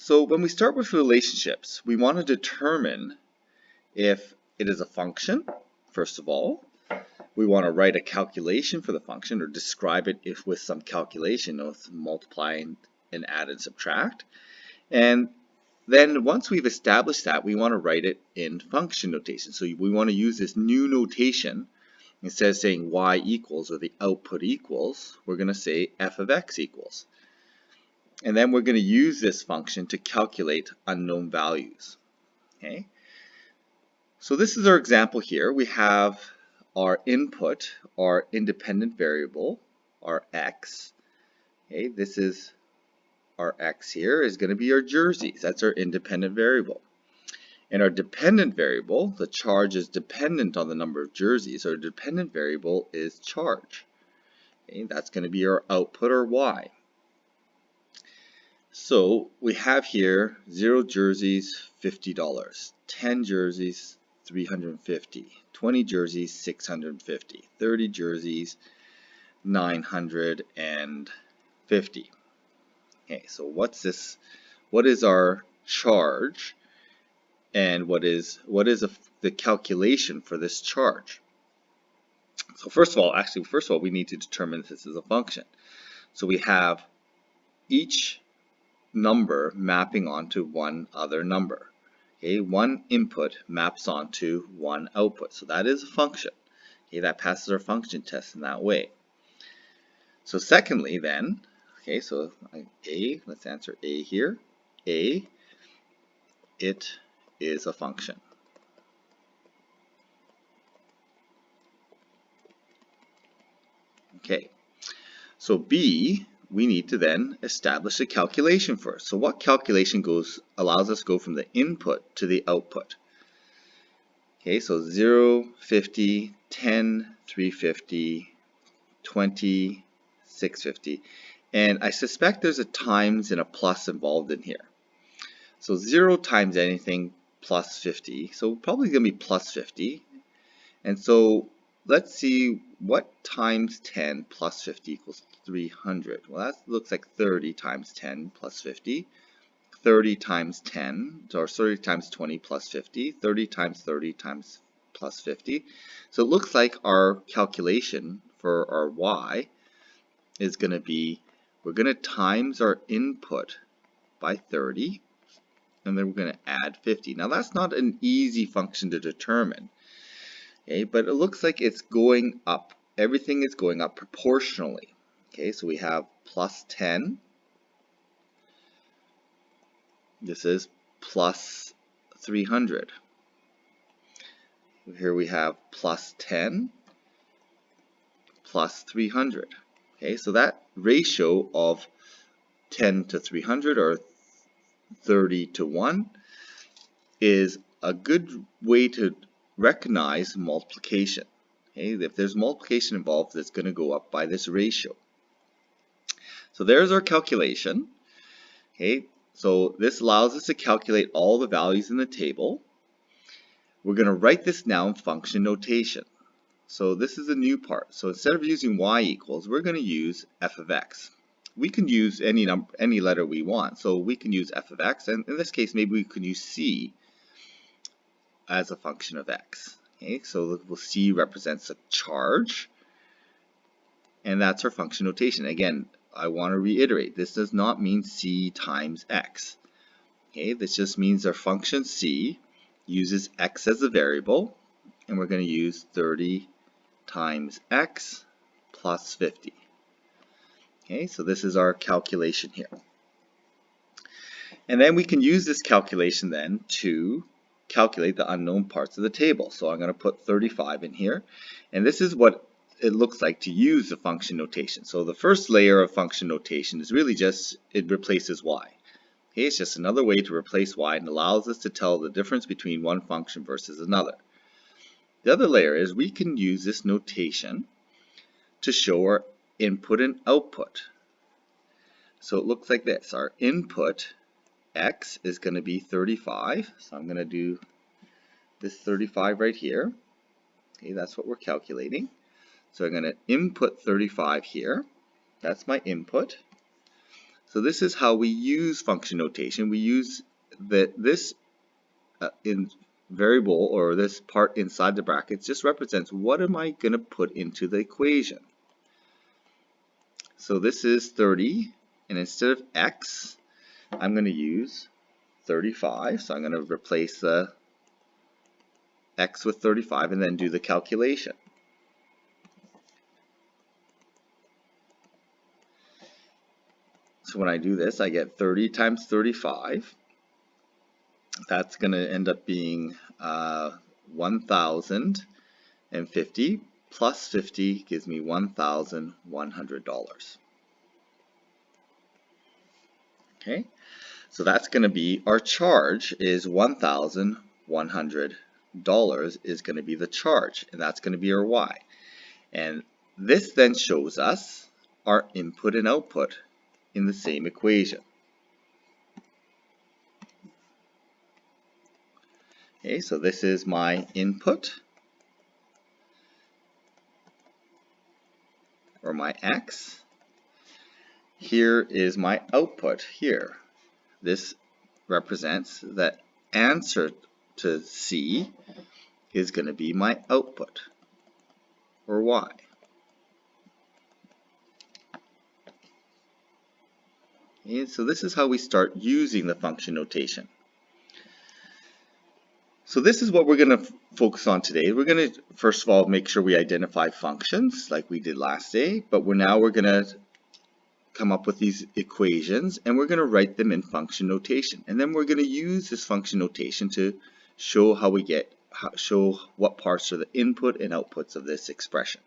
So when we start with relationships, we want to determine if it is a function, first of all. We want to write a calculation for the function or describe it if with some calculation of multiply and add and subtract. And then once we've established that, we want to write it in function notation. So we want to use this new notation. Instead of saying y equals or the output equals, we're going to say f of x equals. And then we're going to use this function to calculate unknown values. Okay. So this is our example here. We have our input, our independent variable, our x. Okay, this is our x here is going to be our jerseys. That's our independent variable. And our dependent variable, the charge is dependent on the number of jerseys. Our dependent variable is charge. Okay, that's going to be our output, or y. So we have here 0 jerseys, $50, 10 jerseys, $350, 20 jerseys, $650, 30 jerseys, $950. Okay, so what's this? What is our charge, and what is the calculation for this charge? So first of all, we need to determine if this is a function. So we have each number mapping onto one other number. Okay, one input maps onto one output. So that is a function. Okay, that passes our function test in that way. So secondly then, okay, so A, let's answer A here. A, it is a function. Okay, so B, we need to then establish a calculation first. So what calculation allows us to go from the input to the output? Okay, so 0, 50, 10, 350, 20, 650. And I suspect there's a times and a plus involved in here. So 0 times anything plus 50. So probably going to be plus 50. And so let's see what times 10 plus 50 equals 300. Well, that looks like 30 times 10 plus 50. 30 times 10, or 30 times 20 plus 50. 30 times 30 times plus 50. So it looks like our calculation for our y is going to be, we're going to times our input by 30, and then we're going to add 50. Now that's not an easy function to determine, okay, but it looks like it's going up. Everything is going up proportionally. Okay, so we have plus 10. This is plus 300. Here we have plus 10 plus 300. Okay, so that ratio of 10 to 300, or 30 to 1, is a good way to recognize multiplication. Okay, if there's multiplication involved, it's going to go up by this ratio. So there's our calculation. Okay, so this allows us to calculate all the values in the table. We're going to write this now in function notation. So this is a new part. So instead of using y equals, we're going to use f of x. We can use any letter we want. So we can use f of x, and in this case, maybe we could use c as a function of x. Okay, so C represents a charge, and that's our function notation. Again, I want to reiterate, this does not mean c times x. Okay, this just means our function c uses x as a variable, and we're going to use 30 times x plus 50. Okay, so this is our calculation here. And then we can use this calculation then to calculate the unknown parts of the table. So I'm going to put 35 in here, and this is what it looks like to use the function notation. So the first layer of function notation is really just, it replaces y. Okay, it's just another way to replace y and allows us to tell the difference between one function versus another. The other layer is we can use this notation to show our input and output. So it looks like this. Our input x is going to be 35. So I'm going to do this 35 right here. Okay, that's what we're calculating. So I'm going to input 35 here. That's my input. So this is how we use function notation. We use this in variable, or this part inside the brackets, just represents what am I going to put into the equation. So this is 30, and instead of x, I'm going to use 35. So I'm going to replace the x with 35 and then do the calculation. So when I do this, I get 30 times 35. That's going to end up being 1,050 plus 50 gives me $1,100. Okay, so that's going to be our charge is $1,100 is going to be the charge, and that's going to be our y. And this then shows us our input and output in the same equation. Okay, so this is my input, or my x. Here is my output here. This represents that answer to C is going to be my output, or y. Okay, so this is how we start using the function notation. So this is what we're going to focus on today. We're going to first of all make sure we identify functions like we did last day, but we're going to come up with these equations and we're going to write them in function notation. And then we're going to use this function notation to show how we show what parts are the input and outputs of this expression.